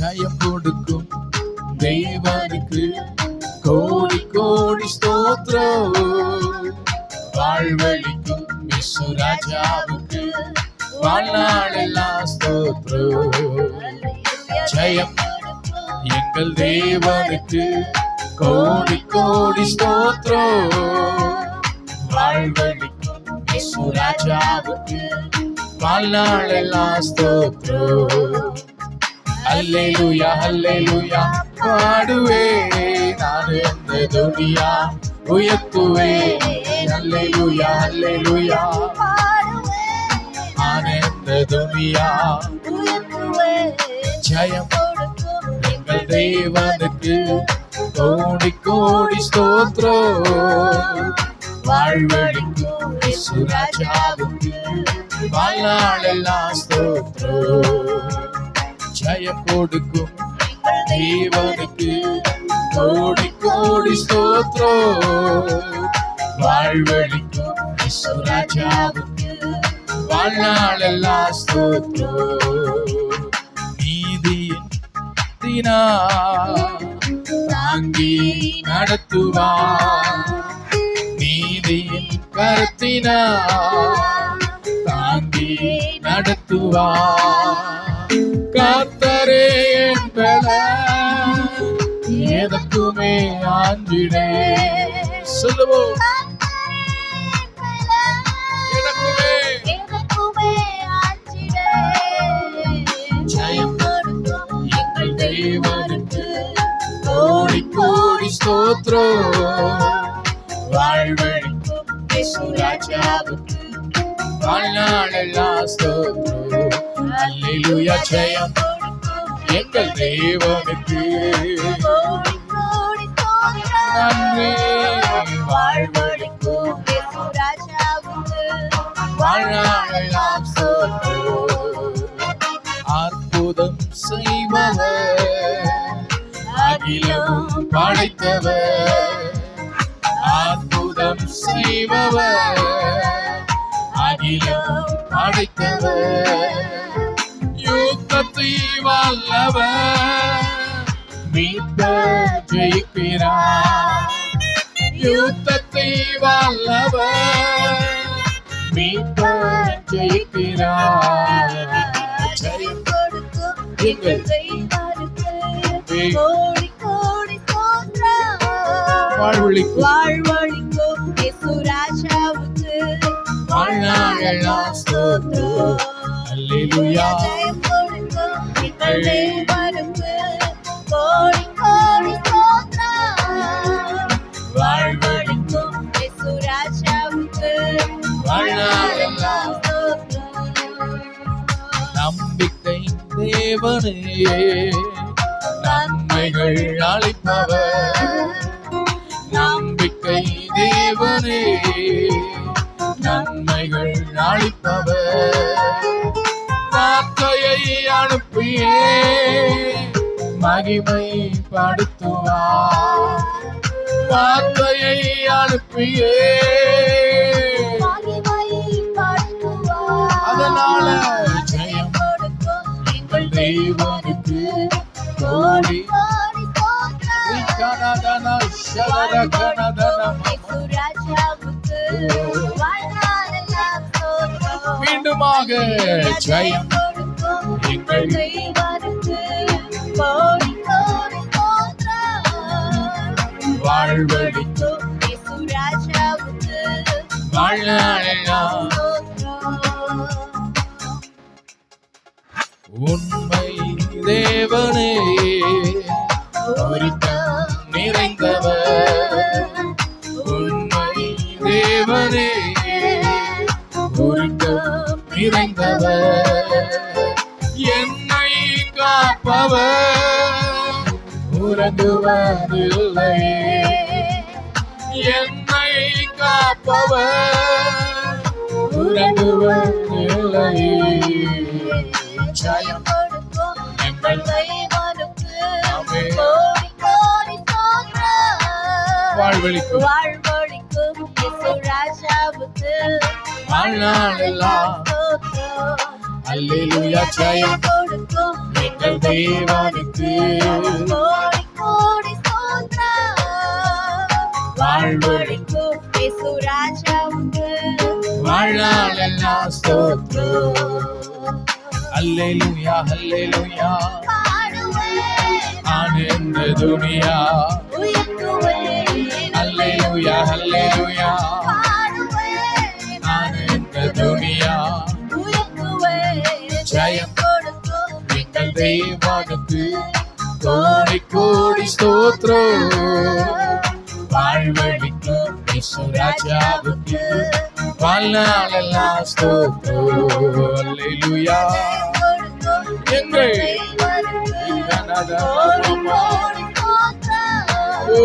ஜெயம் கொடுக்கும் தேவனுக்கு கோடி கோடி ஸ்தோத்திரம். வாழ்வழிக்கும் இயேசு ராஜாவுக்கு வாழ்நாளெல்லாம் ஸ்தோத்திரம். ஜெயம் எங்கள் தேவனுக்கு கோடி கோடி ஸ்தோத்திரம். வாழ்வழிக்கும் இயேசு ராஜாவுக்கு வாழ்நாளெல்லாம் ஸ்தோத்திரம். அல்லேலூயா அல்லேலூயா பாடுவே நான் இந்த துனியா உயர்த்துவே. அல்லேலூயா அல்லேலூயா நான் இந்த துனியா ஜெயம் எங்கள் தேவனுக்கு கோடி கோடி ஸ்தோத்திரம். வாழ்வழிக்கும் இயேசு ராஜாவுக்கு வாழ்நாளெல்லாம் ஸ்தோத்திரம். ஜெயம் கொடுக்கும் தேவனுக்கு கோடி கோடி ஸ்தோத்திரம். வாழ்வழிக்கும் இயேசு ராஜாவுக்கு வாழ்நாளெல்லாம் ஸ்தோத்திரம். நீதியின் தாங்கி நடத்துவார். நீதியின் கருத்தினார் தாங்கி நடத்துவார். கர்த்தரே என் பலன், எதற்குமே ஆஞ்சிடே. சொல்லுவோம், ஜெயம் எங்கள் தேவனுக்கு கோடி கோடி ஸ்தோத்திரம். வாழ்வழிக்கும் இயேசு ராஜாவுக்கு வாழ்நாளெல்லாம் ஸ்தோத்திரம். அல்லேலூயா ஜெயம் எங்கள் தேவனுக்கு நன்றி. வாழ்வழிக்கும் இயேசு ராஜாவுக்கு வாழ்நாளெல்லாம் ஸ்தோத்திரம். அற்புதம் செய்பவர், அகிலம் படைத்தவர். அற்புதம் செய்பவர், அகிலம் படைத்தவர். யுத்தத்தை வல்லவர், மீட்பர் ஜெயிக்கிறார். யுத்தத்தை வல்லவர், மீட்பர் ஜெயிக்கிறார். ஜெயம் கொடுக்கும் எங்கள் தேவனுக்கு கோடி கோடி ஸ்தோத்திரம். வாழ்வழிக்கும் இயேசு ராஜாவுக்கு வாழ்நாளெல்லாம் ஸ்தோத்திரம். அல்லேலூயா ஜெயம் கொடுக்கும் எங்கள் தேவனுக்கு கோடி கோடி ஸ்தோத்திரம். வாழ்வழிக்கும் இயேசு ராஜாவுக்கு வாழ்நாளெல்லாம் ஸ்தோத்திரம். நம்பிக்கை தேவனே நன்மைகள் அளிப்பவர். நம்பிக்கை தேவனே நன்மைகள் அளிப்பவர். வார்த்தையை அனுப்பியே மகிமைப்படுத்துவார். வார்த்தையை அனுப்பியே அதனால ஜெயம் எங்கள் தேவனுக்கு கோடி மீண்டுமாக ஜெயம் எங்கள் வாழ்வழிக்கும் வாழ்நாளெல்லாம் உண்மை தேவனே ஒருத்தம் நிறைந்தவர். உண்மை தேவனே ஒருத்தம் நிறைந்தவர். என்னை காப்பவர் உறங்குவதில்லை. என்னை காப்பவர் உறங்குவதில்லை. ஜெயம் எங்கள் தேவனுக்கு கோடி கோடி ஸ்தோத்திரம். வாழ்வழிக்கும் இயேசு ராஜாவுக்கு வாழ்நாளெல்லாம் ஸ்தோத்திரம். அல்லேலூயா ஜெயம் எங்கள் தேவனுக்கு கோடி கோடி ஸ்தோத்திரம். வாழ்வழிக்கும் இயேசு ராஜாவுக்கு வாழ்நாளெல்லாம் ஸ்தோத்திரம். அல்லேலூயா அல்லேலூயா பாடுவேன், ஆனந்த துனியா. உயர்த்துவேன், அல்லேலூயா அல்லேலூயா பாடுவேன், ஆனந்த துனியா. உயர்த்துவேன். ஜெயம் கொடுக்கும் எங்கள் தேவனுக்கு கோடி கோடி ஸ்தோத்திரம். வாழ்வழிக்கும் இயேசு ராஜாவுக்கு வாழ்நாளெல்லாம் ஸ்தோத்திரம். அல்லேலூயா எங்கள் கோடி கோடி ஸ்தோத்திரம். ஓ